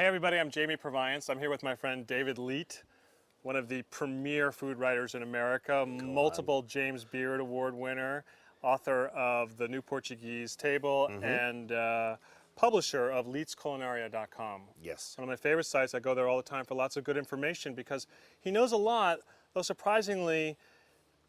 Hey everybody, I'm Jamie Purviance. I'm here with my friend David Leite, one of the premier food writers in America, multiple James Beard Award winner, author of The New Portuguese Table, and publisher of LeitesCulinaria.com. Yes. One of my favorite sites. I go there all the time for lots of good information because he knows a lot, though surprisingly,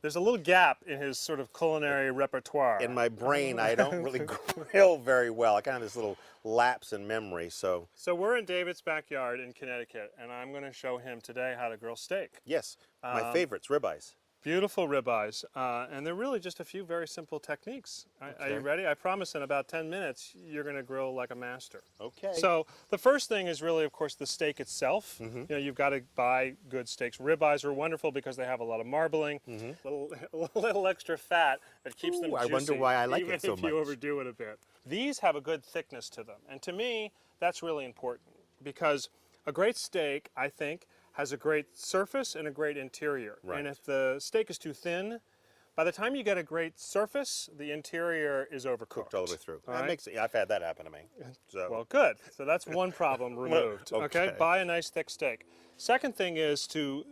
there's a little gap in his sort of culinary repertoire. In my brain, I don't really grill very well. I kind of have this little lapse in memory, so. So we're in David's backyard in Connecticut, and I'm going to show him today how to grill steak. Yes, my favorites, ribeyes. Beautiful ribeyes, and they're really just a few very simple techniques. Are you ready? I promise in about 10 minutes you're going to grill like a master. Okay. So the first thing is really, of course, the steak itself. You know, you've got to buy good steaks. Ribeyes are wonderful because they have a lot of marbling, a little extra fat that keeps them juicy. I wonder why I like it so even if you overdo it a bit. These have a good thickness to them, and to me, that's really important because a great steak, I think, has a great surface and a great interior. Right. And if the steak is too thin, by the time you get a great surface, the interior is overcooked. Cooked all the way through. All That right? makes, I've had that happen to me. So. Well, good. So that's one problem removed. Okay. Buy a nice thick steak. Second thing is to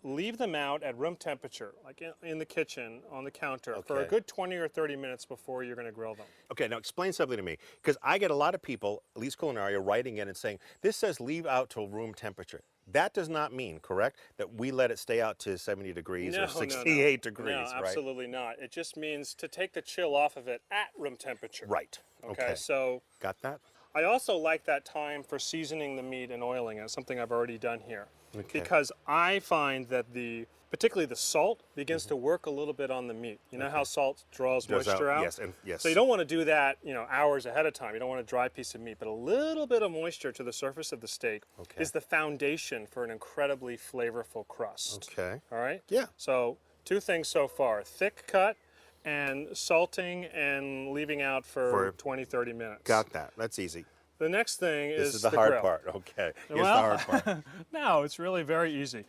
leave them out at room temperature, like in the kitchen, on the counter, for a good 20 or 30 minutes before you're going to grill them. Okay, now explain something to me, because I get a lot of people, at least Culinaria, writing in and saying, this says leave out till room temperature. That does not mean, correct, that we let it stay out to 70 degrees or 68 degrees, no, right? absolutely not. It just means to take the chill off of it at room temperature. Right. Okay, so got that? I also like that time for seasoning the meat and oiling. It's something I've already done here. Okay. Because I find that particularly the salt begins to work a little bit on the meat. You know how salt draws moisture out? Yes, and yes. So you don't want to do that, you know, hours ahead of time. You don't want a dry piece of meat, but a little bit of moisture to the surface of the steak is the foundation for an incredibly flavorful crust. Okay. All right? Yeah. So two things so far: thick cut and salting and leaving out for 20, 30 minutes. Got that. That's easy. The next thing This is is the grill. hard part. Okay. Here's Well, the hard part. No, it's really very easy.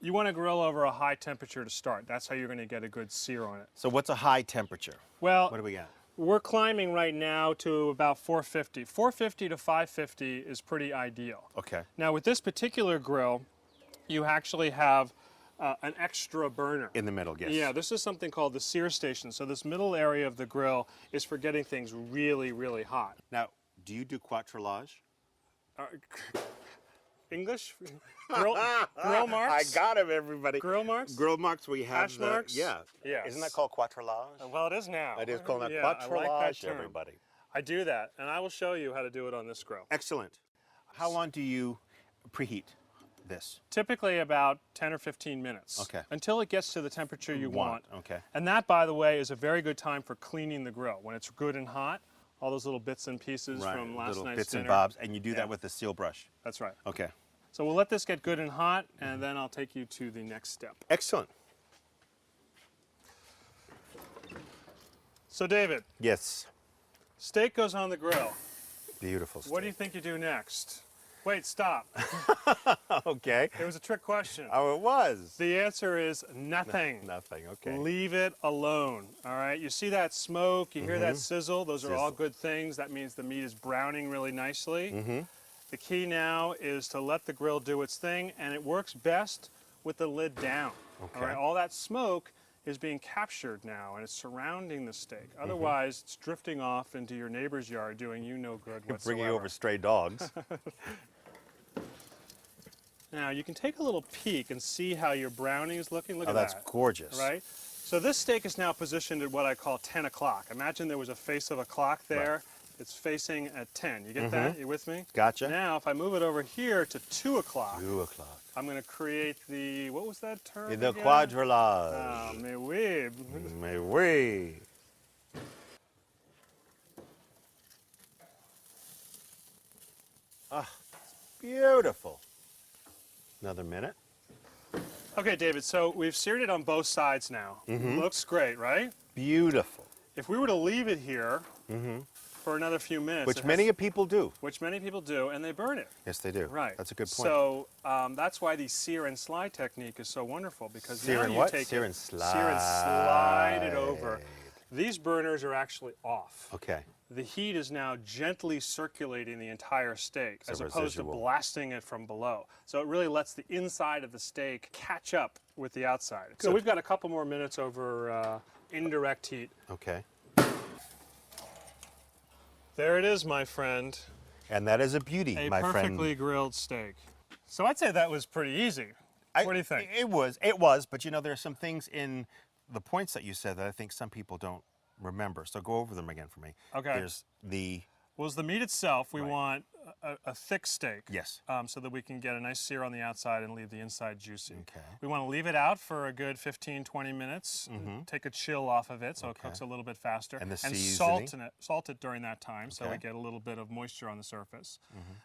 You want to grill over a high temperature to start. That's how you're going to get a good sear on it. So what's a high temperature? Well, What do we got? we're climbing right now to about 450. 450 to 550 is pretty ideal. Okay. Now with this particular grill, you actually have an extra burner. In the middle, yes. Yeah, this is something called the sear station. So this middle area of the grill is for getting things really, really hot. Now, do you do quattrelage? English? Grill marks? I got him, everybody. Grill marks? Grill marks, we have Hash marks? Yeah. Yes. Isn't that called quattrelage? Well, it is now. It is called Yeah, quattrelage, I like that term. everybody. I do that, and I will show you how to do it on this grill. Excellent. How long do you preheat this? Typically about 10 or 15 minutes. Okay. Until it gets to the temperature you want. Okay. And that, by the way, is a very good time for cleaning the grill. When it's good and hot, all those little bits and pieces from last little night's bits dinner. and bobs, and you do that with the seal brush. That's right. Okay. So we'll let this get good and hot, and then I'll take you to the next step. Excellent. So David, Yes. steak goes on the grill. Beautiful steak. What do you think you do next? Wait, stop. Okay. It was a trick question. Oh, it was. The answer is nothing. Nothing, okay. Leave it alone, all right? You see that smoke, you hear that sizzle, those are all good things. That means the meat is browning really nicely. The key now is to let the grill do its thing, and it works best with the lid down. Okay. All right? All that smoke is being captured now, and it's surrounding the steak. Otherwise, it's drifting off into your neighbor's yard doing you no good whatsoever. Bringing over stray dogs. Now, you can take a little peek and see how your browning is looking. Look at That's that. gorgeous. Right? So this steak is now positioned at what I call 10 o'clock. Imagine there was a face of a clock there. Right. It's facing at 10. You get that? You with me? Gotcha. Now, if I move it over here to 2 o'clock, 2 o'clock. I'm going to create the, what was that term The again? quadrillage. Ah, mais oui. Mais oui. Ah, it's beautiful. Another minute. Okay, David, so we've seared it on both sides now. Looks great, right? Beautiful. If we were to leave it here for another few minutes, Which many people do. which many people do, and they burn it. Yes, they do. Right. That's a good point. So that's why the sear and slide technique is so wonderful, because Sear now and you what? take Sear it, and slide. sear and slide it over. These burners are actually off. Okay. the heat is now gently circulating the entire steak as opposed to residual. blasting it from below. So it really lets the inside of the steak catch up with the outside. So we've got a couple more minutes over indirect heat. Okay. There it is, my friend. And that is a beauty, A my friend. perfectly grilled steak. So I'd say that was pretty easy. What do you think? It was, but you know, there are some things in the points that you said that I think some people don't remember. So go over them again for me. Okay. There's the, Well, as the meat itself, we want a thick steak. yes. So that we can get a nice sear on the outside and leave the inside juicy. Okay. We want to leave it out for a good 15, 20 minutes. Take a chill off of it so it cooks a little bit faster. And the salt it during that time so we get a little bit of moisture on the surface.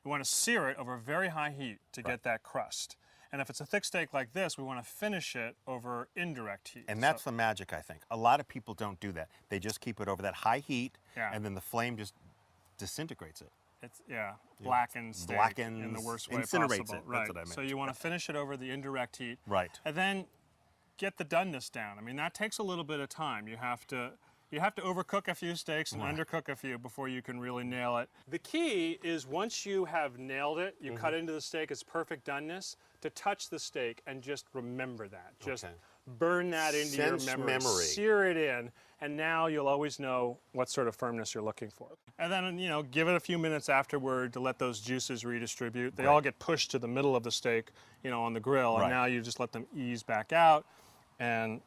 We want to sear it over very high heat to get that crust. And if it's a thick steak like this, we want to finish it over indirect heat. And that's the magic, I think. A lot of people don't do that. They just keep it over that high heat, Yeah. and then the flame just disintegrates it. It's blackens steak in the worst way incinerates possible. it. Right. That's what I meant. So you want to finish it over the indirect heat. Right. And then get the doneness down. I mean, that takes a little bit of time. You have to overcook a few steaks and undercook a few before you can really nail it. The key is once you have nailed it, you cut into the steak, it's perfect doneness, to touch the steak and just remember that. Just burn that into Sense your memory. Sear it in, and now you'll always know what sort of firmness you're looking for. And then, you know, give it a few minutes afterward to let those juices redistribute. They all get pushed to the middle of the steak, you know, on the grill, and now you just let them ease back out, and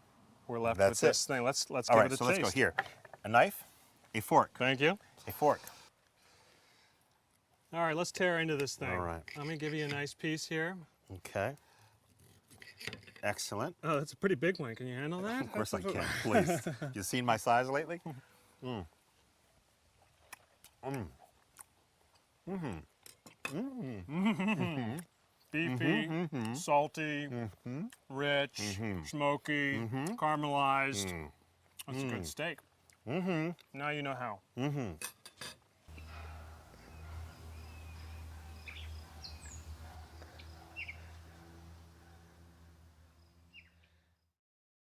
we're left with this thing. Let's give it a taste. Let's go here. A knife, a fork. Thank you. A fork. All right, let's tear into this thing. All right. Let me give you a nice piece here. Okay. Excellent. Oh, that's a pretty big one. Can you handle that? Of course I can, please. You seen my size lately? Beefy, salty, rich, smoky, caramelized. That's a good steak. Now you know how.